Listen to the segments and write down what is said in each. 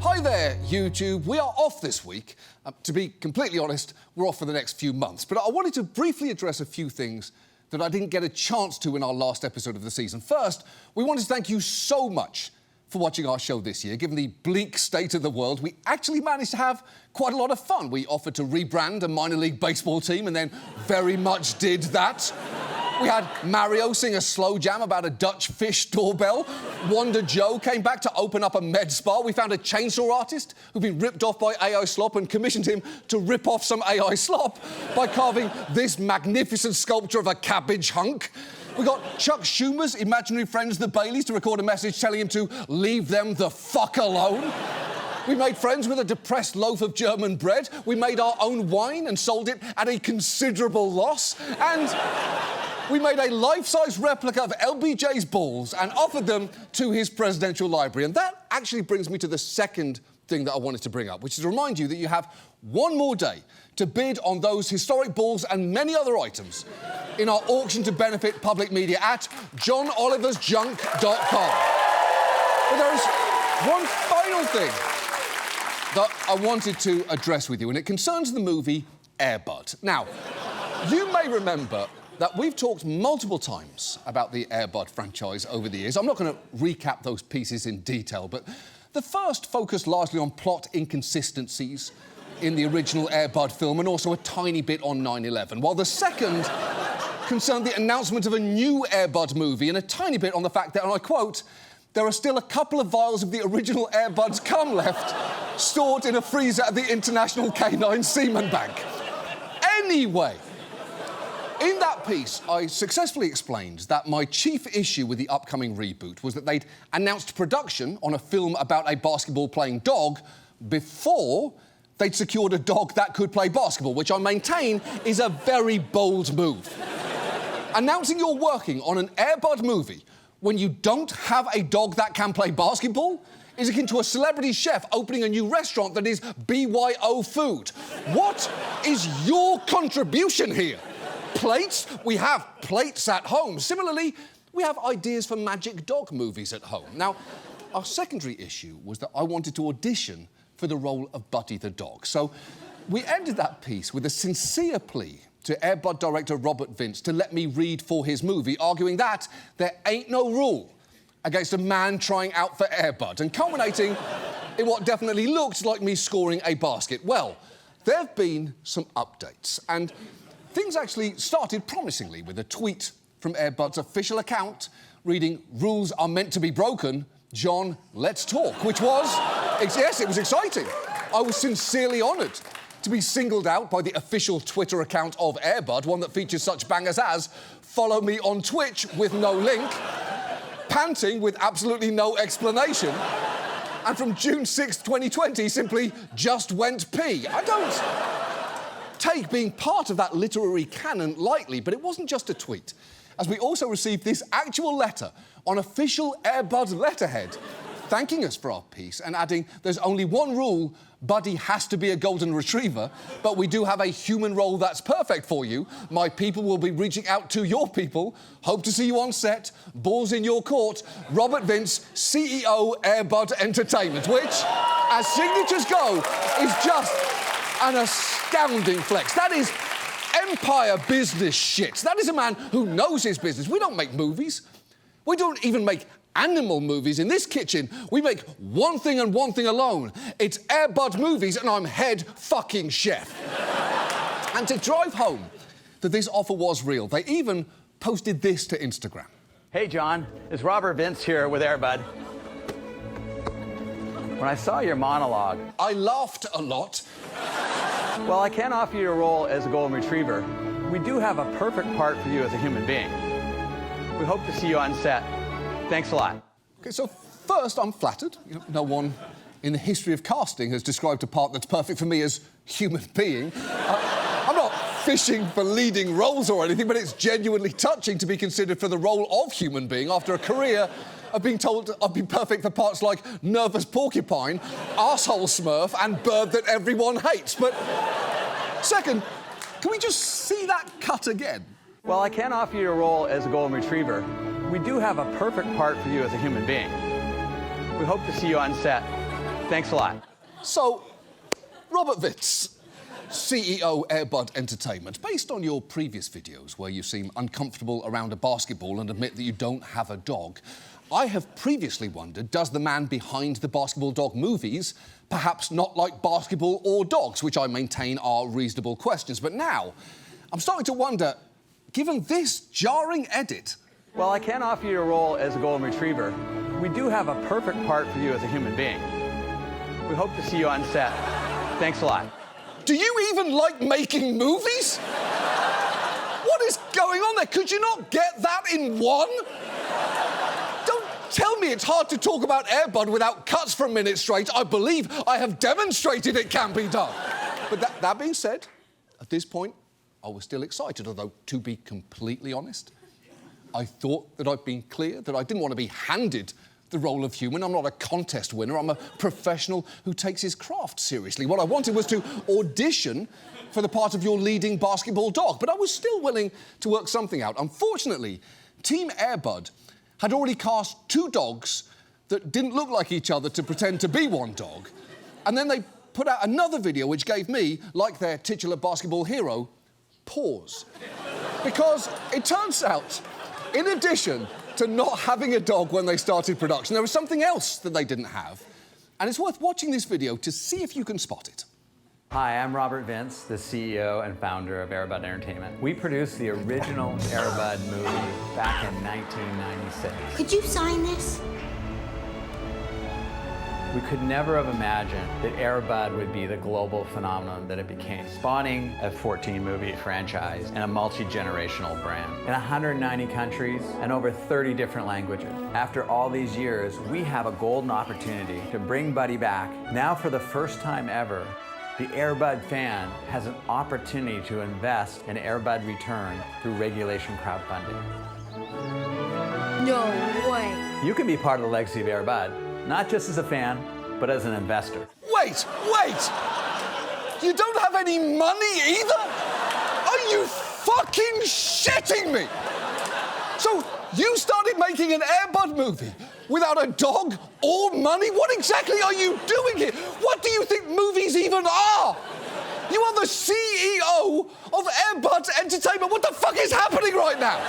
Hi there, YouTube. We are off this week. To be completely honest, we're off for the next few months. But I wanted to briefly address a few things that I didn't get a chance to in our last episode of the season. First, we wanted to thank you so much for watching our show this year. Given the bleak state of the world, we actually managed to have quite a lot of fun. We offered to rebrand a minor league baseball team and then very much did that. We had Mario sing a slow jam about a Dutch fish doorbell. Wonder Joe came back to open up a med spa. We found a chainsaw artist who'd been ripped off by AI Slop and commissioned him to rip off some AI Slop by carving this magnificent sculpture of a cabbage hunk. We got Chuck Schumer's imaginary friends, the Baileys, to record a message telling him to leave them the fuck alone. We made friends with a depressed loaf of German bread. We made our own wine and sold it at a considerable loss. And we made a life-size replica of LBJ's balls and offered them to his presidential library. And that actually brings me to the second thing that I wanted to bring up, which is to remind you that you have one more day to bid on those historic balls and many other items in our auction to benefit public media at johnoliversjunk.com. But there is one final thing that I wanted to address with you, and it concerns the movie Air Bud. Now, you may remember that we've talked multiple times about the Air Bud franchise over the years. I'm not going to recap those pieces in detail, but the first focused largely on plot inconsistencies in the original Air Bud film and also a tiny bit on 9/11, while the second concerned the announcement of a new Air Bud movie and a tiny bit on the fact that, and I quote, there are still a couple of vials of the original Air Bud's cum left stored in a freezer at the International Canine Semen Bank. Anyway, in that piece, I successfully explained that my chief issue with the upcoming reboot was that they'd announced production on a film about a basketball-playing dog before they'd secured a dog that could play basketball, which I maintain is a very bold move. Announcing you're working on an Air Bud movie when you don't have a dog that can play basketball is akin to a celebrity chef opening a new restaurant that is BYO food. What is your contribution here? Plates? We have plates at home. Similarly, we have ideas for magic dog movies at home. Now, our secondary issue was that I wanted to audition for the role of Buddy the dog. So we ended that piece with a sincere plea to Air Bud director Robert Vince to let me read for his movie, arguing that there ain't no rule against a man trying out for Air Bud, and culminating in what definitely looked like me scoring a basket. Well, there have been some updates, and things actually started promisingly with a tweet from Air Bud's official account reading, "Rules are meant to be broken. John, let's talk," which was, yes, it was exciting. I was sincerely honoured to be singled out by the official Twitter account of Air Bud, one that features such bangers as "Follow me on Twitch" with no link, "Panting" with absolutely no explanation, and from June 6th, 2020, simply "Just went pee." I don't take being part of that literary canon lightly, but it wasn't just a tweet, as we also received this actual letter on official Air Bud letterhead, thanking us for our piece and adding, "There's only one rule, Buddy has to be a golden retriever, but we do have a human role that's perfect for you. My people will be reaching out to your people. Hope to see you on set. Balls in your court. Robert Vince, CEO, Air Bud Entertainment," which, as signatures go, is just an astounding flex. That is empire business shit. That is a man who knows his business. We don't make movies. We don't even make animal movies. In this kitchen, we make one thing and one thing alone. It's Air Bud movies, and I'm head fucking chef. And to drive home that this offer was real, they even posted this to Instagram. Hey, John. It's Robert Vince here with Air Bud. When I saw your monologue, I laughed a lot. Well, I can't offer you a role as a golden retriever. We do have a perfect part for you as a human being. We hope to see you on set. Thanks a lot. Okay, so first, I'm flattered. No one in the history of casting has described a part that's perfect for me as human being. I'm not fishing for leading roles or anything, but it's genuinely touching to be considered for the role of human being after a career of being told I'd be perfect for parts like nervous porcupine, arsehole smurf, and bird that everyone hates. But second, can we just see that cut again? Well, I can't offer you a role as a golden retriever. We do have a perfect part for you as a human being. We hope to see you on set. Thanks a lot. So, Robert Vitz, CEO Airbud Entertainment, based on your previous videos where you seem uncomfortable around a basketball and admit that you don't have a dog, I have previously wondered, does the man behind the basketball dog movies perhaps not like basketball or dogs, which I maintain are reasonable questions. But now, I'm starting to wonder, given this jarring edit... While I can't offer you a role as a golden retriever, we do have a perfect part for you as a human being. We hope to see you on set. Thanks a lot. Do you even like making movies? What is going on there? Could you not get that in one? Don't tell me it's hard to talk about Airbud without cuts for a minute straight. I believe I have demonstrated it can be done. But that being said, at this point, I was still excited, although, to be completely honest, I thought that I'd been clear that I didn't want to be handed the role of human. I'm not a contest winner. I'm a professional who takes his craft seriously. What I wanted was to audition for the part of your leading basketball dog, but I was still willing to work something out. Unfortunately, Team Airbud had already cast 2 dogs that didn't look like each other to pretend to be one dog, and then they put out another video which gave me, like their titular basketball hero, pause. Because it turns out, in addition to not having a dog when they started production, there was something else that they didn't have. And it's worth watching this video to see if you can spot it. Hi, I'm Robert Vince, the CEO and founder of Airbud Entertainment. We produced the original Airbud movie back in 1996. Could you sign this? We could never have imagined that Airbud would be the global phenomenon that it became, spawning a 14-movie franchise and a multi-generational brand in 190 countries and over 30 different languages. After all these years, we have a golden opportunity to bring Buddy back. Now, for the first time ever, the Airbud fan has an opportunity to invest in Airbud Return through regulation crowdfunding. No way. You can be part of the legacy of Airbud. Not just as a fan, but as an investor. Wait! You don't have any money either? Are you fucking shitting me? So you started making an Airbud movie without a dog or money? What exactly are you doing here? What do you think movies even are? You are the CEO of Airbud Entertainment. What the fuck is happening right now?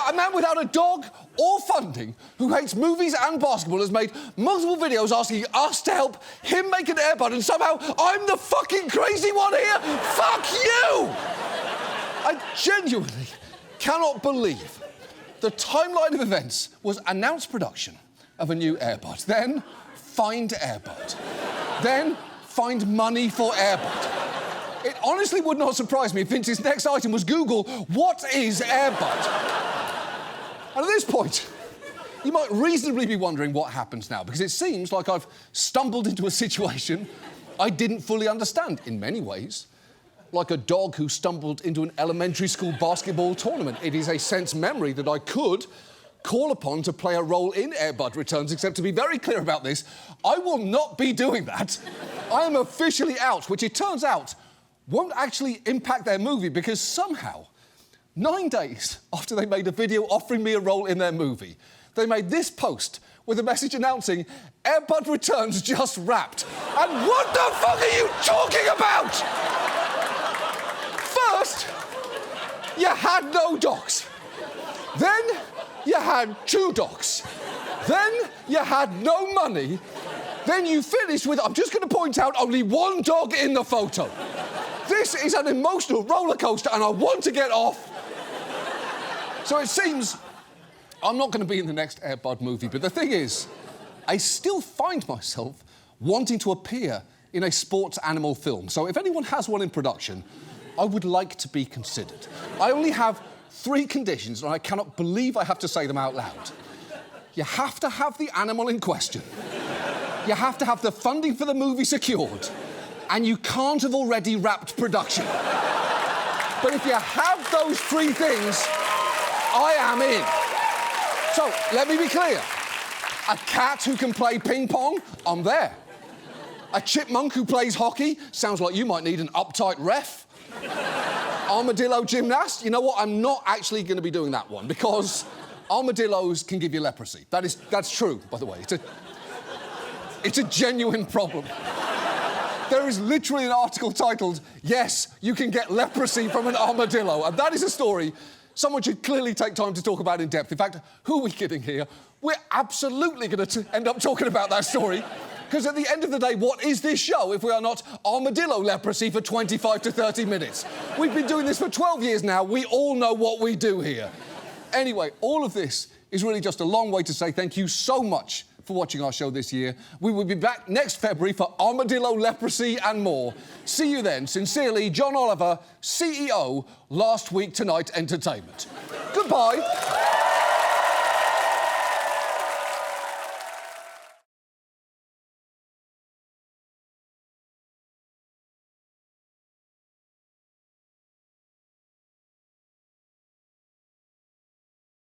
A man without a dog or funding who hates movies and basketball has made multiple videos asking us to help him make an Airbud, and somehow I'm the fucking crazy one here? Fuck you! I genuinely cannot believe the timeline of events was announced production of a new Airbud, then find Airbud, then find money for Airbud. It honestly would not surprise me if Vince's next item was Google, what is Airbud? And at this point, you might reasonably be wondering what happens now, because it seems like I've stumbled into a situation I didn't fully understand in many ways. Like a dog who stumbled into an elementary school basketball tournament. It is a sense memory that I could call upon to play a role in Airbud Returns, except to be very clear about this, I will not be doing that. I am officially out, which it turns out won't actually impact their movie, because somehow, 9 days after they made a video offering me a role in their movie, they made this post with a message announcing Airbud Returns just wrapped. And what the fuck are you talking about? First, you had no dogs. Then you had 2 dogs. Then you had no money. Then you finished with, I'm just going to point out, only 1 dog in the photo. This is an emotional roller coaster and I want to get off. So it seems I'm not going to be in the next Airbud movie, but the thing is, I still find myself wanting to appear in a sports animal film. So if anyone has one in production, I would like to be considered. I only have 3 conditions, and I cannot believe I have to say them out loud. You have to have the animal in question. You have to have the funding for the movie secured. And you can't have already wrapped production. But if you have those 3 things, I am in. So, let me be clear. A cat who can play ping pong, I'm there. A chipmunk who plays hockey, sounds like you might need an uptight ref. Armadillo gymnast, you know what, I'm not actually going to be doing that one, because armadillos can give you leprosy. That's true, by the way. It's a genuine problem. There is literally an article titled, "Yes, you can get leprosy from an armadillo." And that is a story someone should clearly take time to talk about in depth. In fact, who are we kidding here? We're absolutely going to end up talking about that story. Because at the end of the day, what is this show if we are not armadillo leprosy for 25 to 30 minutes? We've been doing this for 12 years now. We all know what we do here. Anyway, all of this is really just a long way to say thank you so much for watching our show this year. We will be back next February for armadillo leprosy and more. See you then. Sincerely, John Oliver, CEO, Last Week Tonight Entertainment. Goodbye.